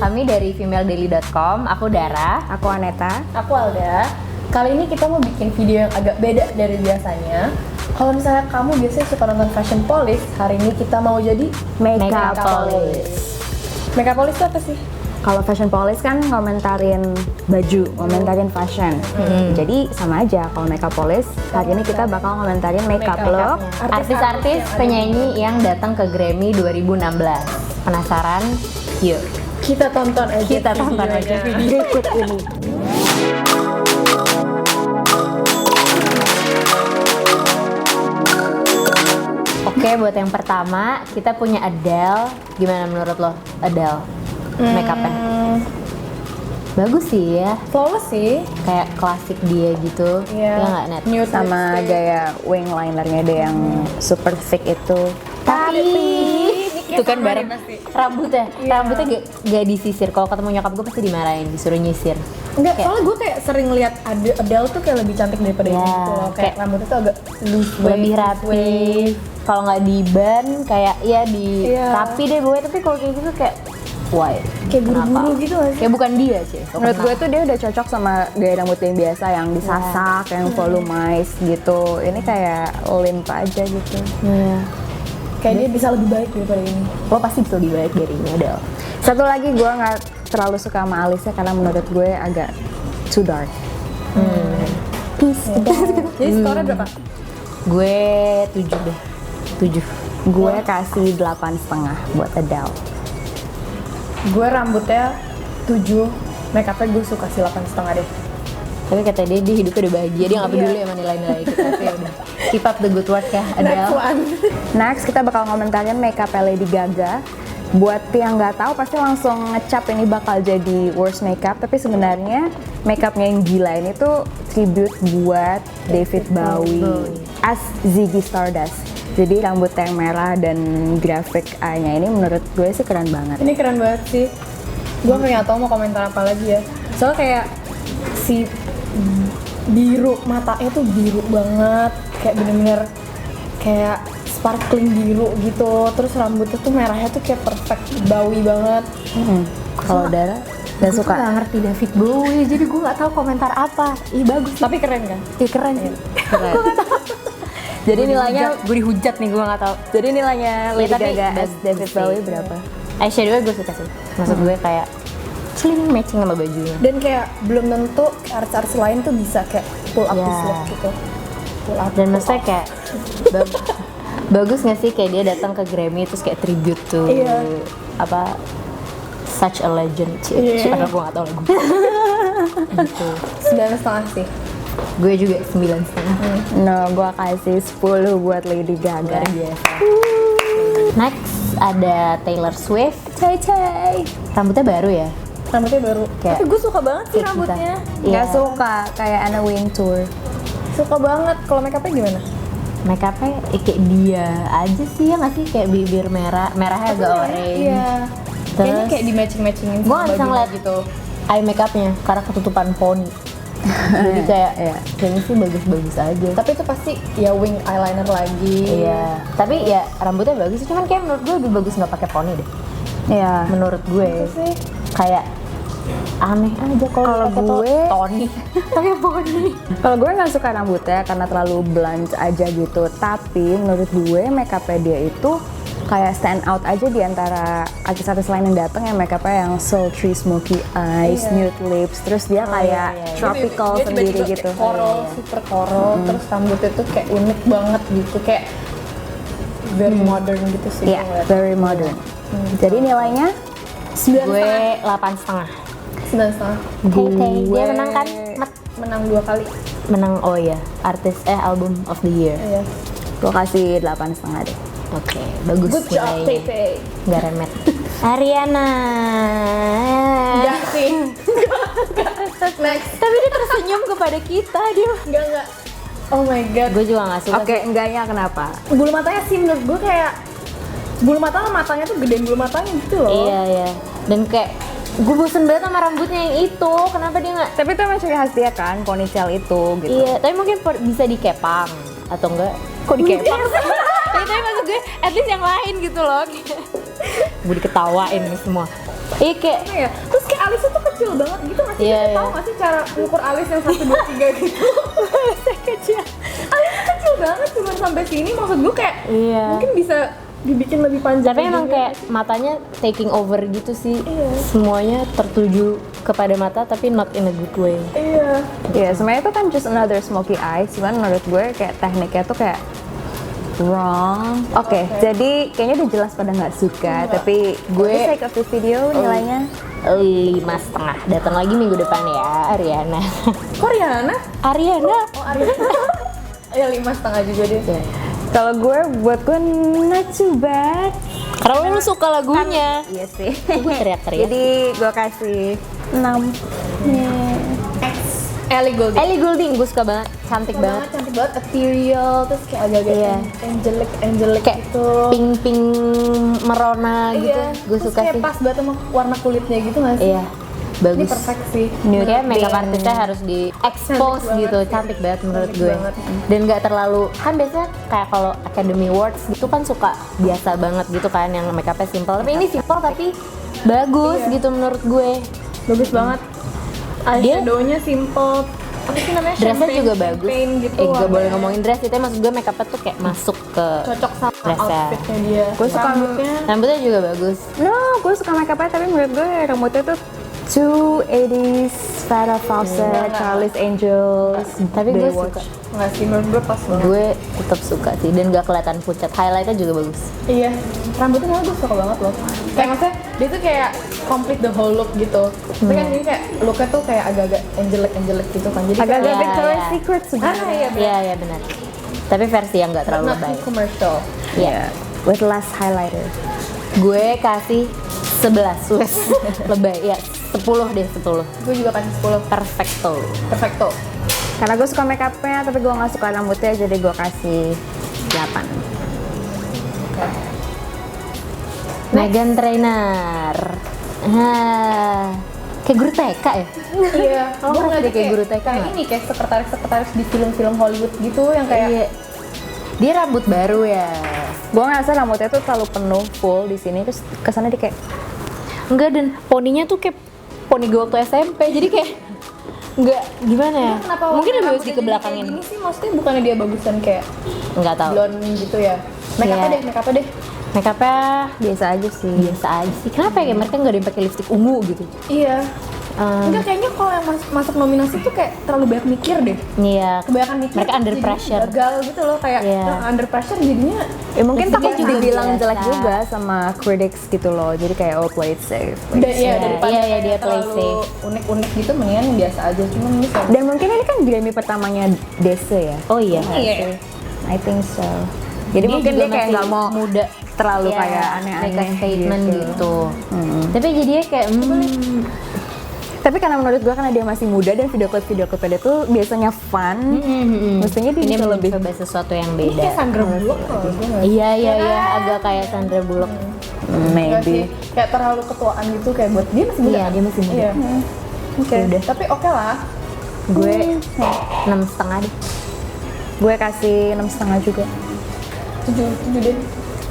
kami dari femaledaily.com. Aku Dara. Aku Aneta. Aku Alda. Kali ini kita mau bikin video yang agak beda dari biasanya. Kalau misalnya kamu biasanya suka nonton Fashion Police, hari ini kita mau jadi Makeup Police. Makeup Police itu apa sih? Kalau Fashion Police kan ngomentarin baju, ngomentarin fashion. Jadi sama aja kalau Makeup Police, hari ini kita bakal ngomentarin makeup look. Artis-artis penyanyi yang datang ke Grammy 2016. Penasaran? Yuk. Kita tonton aja video Berikut ini. Oke, buat yang pertama kita punya Adele. Gimana menurut lo, Adele? Makeupnya bagus sih ya, flawless sih. kayak klasik dia gitu. Iya. Ya nggak, Net? Nude Sama lipstick. gaya wing linernya dia yang super thick itu. Tapi itu kan sama bareng deh pasti. rambutnya, Iya. rambutnya gak disisir. Kalau ketemu nyokap gue pasti dimarahin, disuruh nyisir. Enggak, Kayak- soalnya gue kayak sering lihat Adele tuh kayak lebih cantik daripada Ya, ini gitu loh. Kayak kayak rambutnya tuh agak loose way, Lebih loose rapi. way. Kalau nggak di ban, kayak ya di Iya. rapi deh gue. Tapi kalau kayak gitu kayak why? Kayak buru-buru gitu gak sih? Kayak bukan dia sih. Menurut gue tuh dia udah cocok sama gaya rambut yang biasa, yang disasak, yang volumize gitu. Ini kayak limp aja gitu. Iya. Kayak dia bisa lebih baik daripada ini. Lo pasti bisa lebih baik dari ini, Adele. Satu lagi gue nggak terlalu suka sama alisnya karena menurut gue agak too dark. Peace. Jadi skornya berapa? Gue 7 deh. 7. Gue kasih 8,5 buat Adele. Gue rambutnya 7, makeupnya gue suka sih 8,5 deh. Tapi kata dia hidupnya udah bahagia, dia nggak peduli sama nilai-nilai kita. Tapi ya udah, keep up the good work ya, Next Adele. one. Next kita bakal ngomentarin makeup Lady Gaga. Buat yang nggak tahu pasti langsung ngecap ini bakal jadi worst makeup, tapi sebenarnya makeupnya yang gila ini tuh tribute buat David Bowie as Ziggy Stardust. Jadi rambut yang merah dan grafik eye-nya ini menurut gue sih keren banget. Ini keren banget sih. Gue nggak tahu mau komentar apa lagi ya. Soalnya kayak si biru matanya tuh biru banget, kayak bener-bener kayak sparkling biru gitu. Terus rambutnya tuh merahnya tuh kayak perfect Bowie banget. Kalau Dara nggak Gue suka. nggak ngerti David Bowie, jadi gue nggak tahu komentar apa. Ih bagus, Tapi keren kan? keren sih. Keren. Jadi nilainya gue dihujat nih, gue nggak tahu. Jadi nilainya Lady tapi Gaga as bagus David sih. Bowie berapa? Eyeshadow gue suka sih. Maksud gue kayak clean matching sama bajunya. Dan kayak belum tentu artis-artis lain tuh bisa kayak pull up Ya. this look gitu. Pull up. Dan maksudnya kayak bagus nggak sih kayak dia datang ke Grammy terus kayak tribute to Iya. apa such a legend. Iya. Padahal gue nggak tahu lagu. Gitu. 9,5 sih. Gue juga 9,5. No, gua kasih 10 buat Lady Gaga. Luar biasa. Next ada Taylor Swift. Tay. Rambutnya baru ya. Rambutnya baru. Kayak- Tapi gue suka banget sih Kayak kita. rambutnya. Nggak Iya. suka, kayak Anna Wintour. Suka banget. Kalau makeupnya gimana? Makeupnya kayak dia aja sih ya nggak sih, kayak bibir merahnya agak orange. Iya. Kayaknya Terus- kayak di matching-matchingin Gue nggak bisa bajunya ngeliat gitu. eye makeupnya karena ketutupan poni. Jadi kayak Iya. kayaknya sih bagus-bagus aja. Tapi itu pasti ya wing eyeliner lagi. Iya, tapi ya rambutnya bagus sih. Cuman kayak menurut gue lebih bagus nggak pakai poni deh. Iya. Menurut gue sih. kayak aneh aja kalau pakai gue- Tony pakai poni. Kalau gue nggak suka rambutnya karena terlalu blunt aja gitu. Tapi menurut gue makeupnya dia itu kayak stand out aja di antara artis-artis lain yang datang yang makeupnya yang sultry, smoky eyes, Iya. nude lips. Terus dia kayak iya. tropical Dia sendiri tiba-tiba gitu. kayak coral, super coral. Terus rambutnya tuh kayak unik banget gitu. Kayak very modern gitu sih. Iya, gue ngeliat. very modern. Jadi nilainya 9,5. Gue 8,5. 9,5. Dia menang kan? Menang 2 kali. Menang, oh iya, artis album of the year. Iya. gue kasih 8,5 deh. Oke, bagus Good job, nilainya. Tete. Nggak remet. Ariana. Enggak sih. Next. Tapi dia tersenyum kepada kita, dia. Enggak. Oh my god. Gue juga nggak suka. Oke, enggaknya kenapa? Bulu matanya sih menurut gue kayak bulu matanya tuh gedein bulu matanya gitu loh. Iya, iya. Dan kayak gue bosen banget sama rambutnya yang itu. Kenapa dia nggak? Tapi itu emang ciri khas dia kan, ponytail itu gitu. Iya, tapi mungkin bisa dikepang atau enggak? Kok dikepang sih? Tapi maksud gue, at least yang lain gitu loh. Gue diketawain nih semua. Iya kayak Apa ya? Terus kayak alisnya tuh kecil banget gitu nggak sih? Iya, Kita iya. tahu nggak sih cara ngukur alis yang 1, 2, 3 gitu? Kecil. Alisnya kecil banget cuma sampai sini. Maksud gue kayak Iya. mungkin bisa dibikin lebih panjang. Tapi emang juga. kayak matanya taking over gitu sih. Iya. Semuanya tertuju kepada mata tapi not in a good way. Iya. Iya, sebenarnya itu kan just another smoky eye, cuman menurut gue kayak tekniknya tuh kayak wrong. Oke, jadi kayaknya udah jelas pada nggak suka, tapi gue sake of the video nilainya 5,5. Datang lagi minggu depan ya, Ariana. Koreana? Ariana. Oh Ariana. Ya 5,5 juga deh. Ya. kalau gue buat gue not too bad. Karena lu suka lagunya. Iya sih. Gue teriak-teriak. Jadi gue kasih 6. Ellie Goulding. Ellie Goulding gue suka banget, cantik banget. Cantik banget, ethereal, terus kayak agak-agak Iya. angelic Kayak gitu. pink merona gitu. Iya. Gue Terus suka kayak sih. pas banget sama warna kulitnya gitu nggak sih? Iya. Ini Bagus. perfect sih. Kayak makeup pink. artisnya harus di expose Cantik gitu, banget sih. cantik banget menurut Cantik gue. banget. Dan nggak terlalu, kan biasanya kayak kalau Academy Awards gitu kan suka biasa banget gitu kan yang makeupnya simple. Tapi ini simple tapi bagus Iya. gitu menurut gue. Bagus banget. Eyeshadow-nya simple. Apa sih namanya? Dressnya juga bagus. champagne gitu. Gak boleh warnanya. ngomongin dress, itu maksud gue makeupnya tuh kayak masuk ke Cocok sama dressnya. outfitnya dia. Gue suka Rambutnya. Rambutnya juga bagus. No, gue suka makeupnya tapi menurut gue rambutnya tuh too 80s, Farrah Fawcett, Charlie's Angels, Tapi gue Baywatch. suka, Nggak sih, menurut gue pas banget. gue tetap suka sih dan gak kelihatan pucat. Highlightnya juga bagus. Iya, rambutnya malah gue suka banget loh. Kayak maksudnya dia tuh kayak complete the whole look gitu. Tapi kan ini kayak looknya tuh kayak agak-agak angelic gitu kan. Jadi Agak-agak Iya, Victoria's iya. Secret sebenarnya. iya benar. Iya, iya benar. Tapi versi yang gak terlalu Not lebay. too commercial. Iya. With less highlighter. Gue kasih 11 wes. Lebay, ya 10 deh, 10. Gue juga kasih 10. Perfecto. Perfecto. Karena gue suka makeupnya tapi gue nggak suka rambutnya jadi gue kasih 8. Meghan Trainor. Kayak guru TK ya? Iya, Lo gue ngerasa ngeliatnya dia kayak guru TK kayak nggak? ini kayak sekretaris di film-film Hollywood gitu yang kayak Iya. Dia rambut baru ya. Gue ngerasa rambutnya tuh terlalu penuh full di sini terus kesannya dia kayak Enggak, dan poninya tuh kayak poni gue waktu SMP. Jadi kayak enggak gimana ya? kenapa Mungkin lebih bagus rambutnya jadi dikebelakangin. kayak gini sih, maksudnya bukannya dia bagusan kayak Enggak tahu. blonde gitu ya. Makeupnya Iya. deh, makeupnya deh. Makeupnya biasa aja sih. biasa aja sih. Kenapa ya mereka nggak ada yang pakai lipstick ungu gitu? Iya. Em, Enggak, kayaknya kalau yang masuk nominasi tuh kayak terlalu banyak mikir deh. Iya. Kebanyakan mikir. Mereka under jadinya pressure. Gagal gitu loh, kayak Iya. under pressure jadinya Ya mungkin Lipstiknya takut juga dibilang biasa. jelek juga sama critics gitu loh. Jadi kayak oh play it safe. play it safe. Iya, Iya, daripada iya, kayak dia play terlalu safe. unik-unik gitu, mendingan biasa aja. Cuman ini kayak Dan mungkin ini kan Grammy pertamanya Dese ya. Oh iya. Iya. I think so. Jadi mungkin juga dia kayak masih nggak mau muda terlalu Iya, kayak make a aneh-aneh statement gitu. Tapi jadinya kayak Tapi karena menurut gue karena dia masih muda dan video klipnya tuh biasanya fun. Mestinya dia ini bisa lebih mencoba sesuatu yang ini kayak beda. Sandra Bullock loh, gue nggak Iya iya iya, agak kayak Sandra Bullock. Nggak sih, maybe. kayak terlalu ketuaan gitu kayak buat dia masih muda. Iya, kan? dia masih muda. Iya. Oke. Udah. Tapi oke lah. Gue 6,5 deh. Gue kasih 6,5 juga. 7 deh.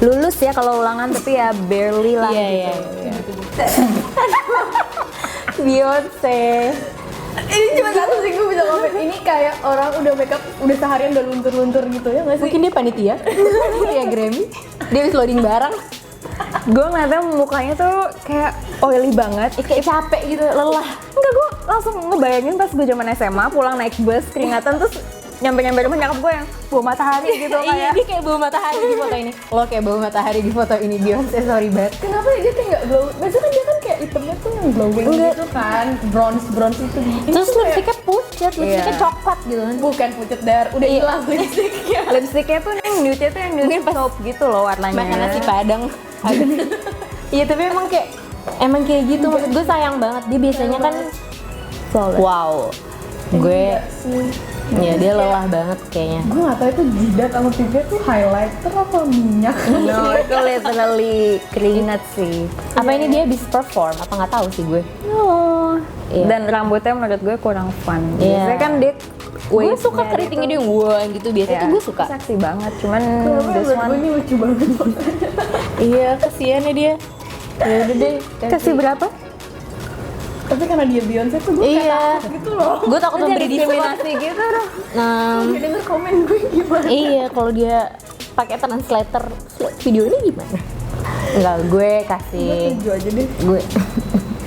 Lulus ya kalau ulangan tapi ya barely lah Iya gitu. iya. Beyonce. Ini cuma satu sih gue bisa komen. Ini kayak orang udah makeup udah seharian udah luntur-luntur gitu ya nggak sih? Mungkin dia panitia. Iya Grammy. Dia habis loading barang. Gue ngeliatnya mukanya tuh kayak oily banget. Kayak capek gitu, lelah. Enggak, gue langsung ngebayangin pas gue zaman SMA pulang naik bus keringatan terus nyampe rumah nyakap gue yang bawa matahari gitu Iya, kayak. dia kayak bawa matahari di foto ini. Lo kayak bawa matahari di foto ini, Beyonce, sorry banget. Kenapa ya dia kayak nggak glow? Biasanya kan dia kan kayak itemnya tuh yang glowing gitu kan, bronze itu. Ini Terus tuh kayak- lipstiknya pucat, lipstiknya Iya. coklat gitu kan. bukan pucet dar, udah hilang lipstiknya. Lipstiknya tuh yang nude-nya tuh yang nude taupe gitu loh warnanya. Makan nasi padang. Iya tapi emang kayak gitu, maksud gue sayang banget. Dia biasanya kan Flawless. wow. Gue Enggak sih. ya dia lelah banget kayaknya. Gue nggak tahu itu jidat sama pipinya tuh highlighter apa minyak. No, itu literally keringat sih. Apa ini dia habis perform? Apa nggak tahu sih gue. Oh. Iya. Dan rambutnya menurut gue kurang fun. Iya. Biasanya kan dia Gue wave-nya suka dia keritingnya tuh- dia yang wah gitu, biasanya Iya, tuh gue suka. seksi banget, cuman Kenapa this menurut gue one ini lucu banget. Iya, kasihan ya dia. Ya udah deh. Kasih berapa? Tapi karena dia Beyonce tuh gue kayak Iya. takut gitu loh. Gue takut memberi diskriminasi. gitu dong. Dia denger komen gue gimana? Iya, kalau dia pakai translator video ini gimana? Enggak, gue kasih Gue 7 aja deh. gue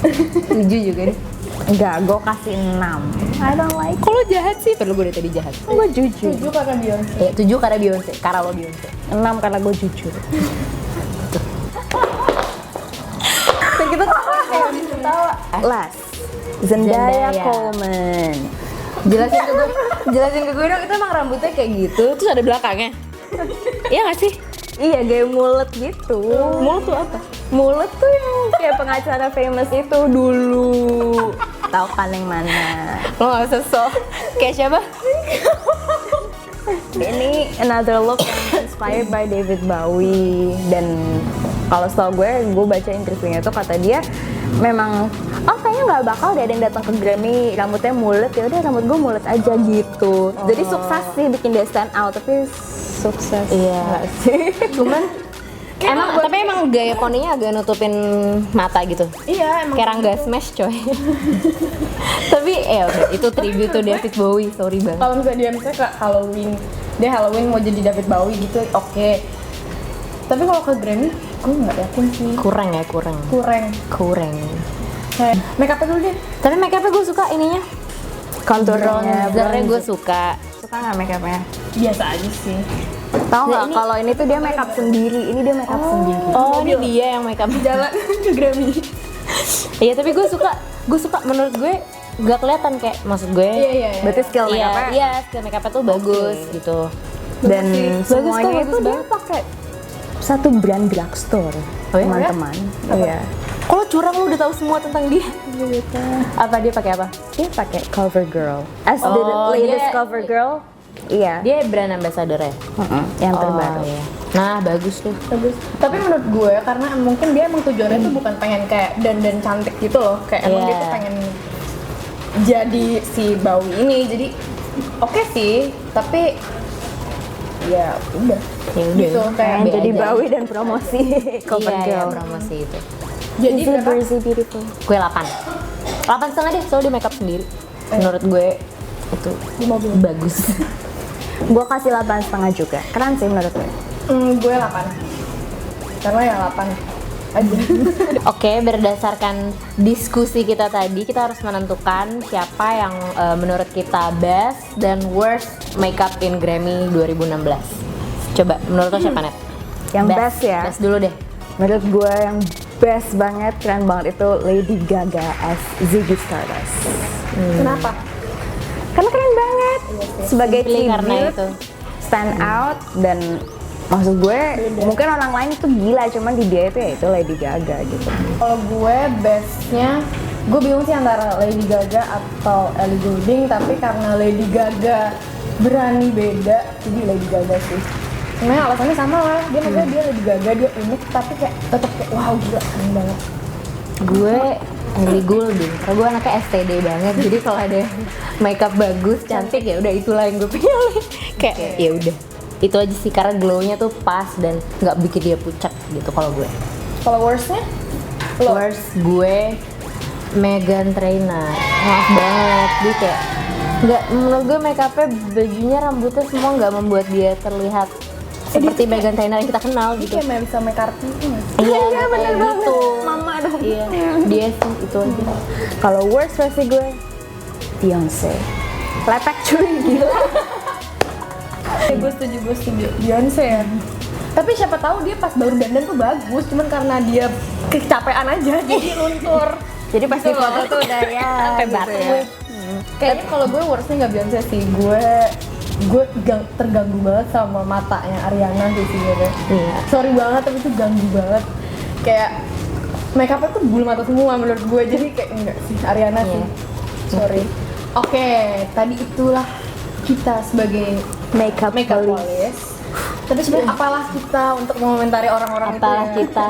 7 juga deh. Enggak, gue kasih 6. I don't like. Kalau jahat sih, perlu gue dari tadi jahat. Gue jujur. 7 karena Beyonce. Ya, 7 karena Beyonce, karena lo Beyonce. 6 karena gue jujur. Dan kita tawa. Last, Zendaya Zendaya. Coleman. Jelasin ke gue dong, itu emang rambutnya kayak gitu, terus ada belakangnya. Iya nggak sih? Iya, kayak mulut gitu. Mulut tuh apa? Mulut tuh yang kayak pengacara famous itu dulu. Tahu kan yang mana? Lo nggak usah sok. Kayak siapa? Ini another look yang inspired by David Bowie. Dan kalau setahu gue baca interviewnya tuh kata dia memang kayaknya nggak bakal deh ada yang datang ke Grammy rambutnya mulet, ya udah rambut gue mulet aja gitu. Jadi sukses sih bikin dia stand out, tapi sukses Iya. nggak sih? Cuman tapi emang gaya poninya agak nutupin mata gitu. Iya, emang. Kayak Rangga Smash coy. Tapi udah itu tribute to David Bowie, sorry banget. Kalau misalnya dia misalnya ke Halloween, dia Halloween mau jadi David Bowie gitu, oke. Tapi kalau ke Grammy, gue nggak yakin sih. Kurang. Kayak make upnya dulu deh. Tapi make upnya gue suka ininya. Contournya Bronzernya gue suka. suka nggak make upnya? Biasa aja sih. Tahu nggak kalau ini tuh dia make up sendiri, ini dia make up sendiri. Oh, ini dia yang make up. Jalan ke Grammy. Iya, tapi gue suka menurut gue gak kelihatan kayak maksud gue. Iya. Berarti skill make upnya. Iya, skill make upnya tuh bagus gitu. Dan Bagus semuanya kok, itu bagus dia banget. pakai satu brand drugstore, Oh iya? teman-teman. Iya. Kalau curang lu udah tahu semua tentang dia. Apa dia pakai apa? Dia pakai CoverGirl. As the Oh, latest dia- CoverGirl. Iya. Dia brand ambassador ya? Yang terbaru. Oh, iya. Nah, bagus tuh. Bagus. Tapi menurut gue karena mungkin dia emang tujuannya tuh bukan pengen kayak dandan cantik gitu loh. Kayak emang Iya. dia tuh pengen jadi si Bowie ini. Jadi oke sih, tapi ya udah. Ya udah. Gitu kayak Pengen jadi aja. Bowie dan promosi Iya, CoverGirl. promosi itu. jadi Is it berapa? Bercy Beautiful? Gue 8. 8,5 deh, soalnya dia make up sendiri. Menurut gue itu Di mobil. bagus. Gue kasih 8,5 juga. Keren sih menurut gue. Gue 8. Karena ya 8 aja. Oke, berdasarkan diskusi kita tadi, kita harus menentukan siapa yang menurut kita best dan worst makeup in Grammy 2016. Coba, menurut lo siapa, Net? Yang best ya? Best dulu deh. Menurut gue yang best banget, keren banget itu Lady Gaga as Ziggy Stardust. Kenapa? Karena keren banget. Sebagai Simply karena tribute, itu. stand out dan maksud gue mungkin orang lain itu gila, cuman di dia itu ya itu Lady Gaga gitu. Kalau gue bestnya, gue bingung sih antara Lady Gaga atau Ellie Goulding, tapi karena Lady Gaga berani beda, jadi Lady Gaga sih. Sebenarnya alasannya sama lah, dia maksudnya dia Lady Gaga, dia unik, tapi kayak tetep kayak wow gila, keren banget. Gue Ellie Goulding, karena gue anaknya STD banget. Jadi kalau ada makeup bagus, cantik ya udah itulah yang gue pilih. Kayak ya udah. Itu aja sih karena glow-nya tuh pas dan nggak bikin dia pucat gitu kalau gue. Kalau worstnya? Lo? Worst gue Meghan Trainor. Maaf banget, dia kayak nggak, menurut gue makeupnya, bajunya, rambutnya semua nggak membuat dia terlihat seperti Meghan Trainor yang kita kenal Dia gitu. kayak Melissa McCarthy itu nggak sih? Iya, Iya, bener kayak banget. gitu. Mama dong. Iya, dia sih itu aja. Kalau worst versi gue Beyonce. Lepek cuy, gila. Gue setuju Beyonce ya. Tapi siapa tahu dia pas baru dandan tuh bagus, cuman karena dia kecapean aja jadi luntur. Jadi pas di Gitu foto loh. tuh udah ya Sampai gitu batuk ya. gue. Kayaknya kalau gue worstnya nggak Beyonce sih, gue terganggu banget sama matanya Ariana sih sebenarnya. Iya. Sorry banget tapi itu ganggu banget. Kayak make upnya tuh bulu mata semua menurut gue, jadi kayak enggak sih Ariana sih. Iya. Sorry. Oke, tadi itulah kita sebagai Makeup makeup police. police. Tapi sebenarnya apalah kita untuk mengomentari orang-orang itu Apalah ya. kita.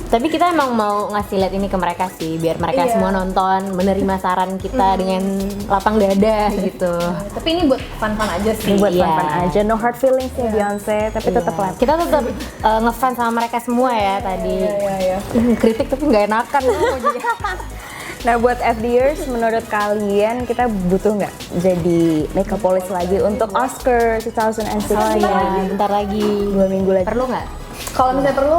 Tapi kita emang mau ngasih lihat ini ke mereka sih, biar mereka Iya. semua nonton, menerima saran kita dengan lapang dada gitu. Tapi ini buat fun-fun aja sih. Ini buat Iya. fun-fun aja, no hard feelings ya Beyonce, tapi tetap lah. Kita tetap ngefans sama mereka semua ya tadi. Iya. Kritik tapi nggak enakan. Nah buat FDers, menurut kalian kita butuh nggak jadi makeupolist lagi untuk Oscar 2016? Oh iya, bentar lagi. 2 minggu lagi. Perlu nggak? Kalau misalnya perlu,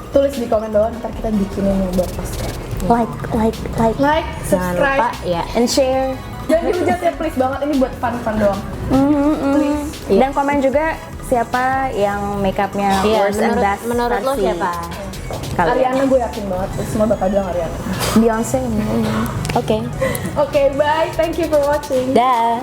tulis di komen bawah, ntar kita bikinin yang buat poster. Like, Like, Jangan subscribe, lupa ya. and share. jangan dihujat ya please banget, ini buat fun-fun doang. Dan komen juga siapa yang makeupnya Iya, worst and best menurut lo versi siapa? kalian. Ariana gue yakin banget, semua bakal bilang Ariana. Beyonce. Oke. Oke, bye, thank you for watching. Dah.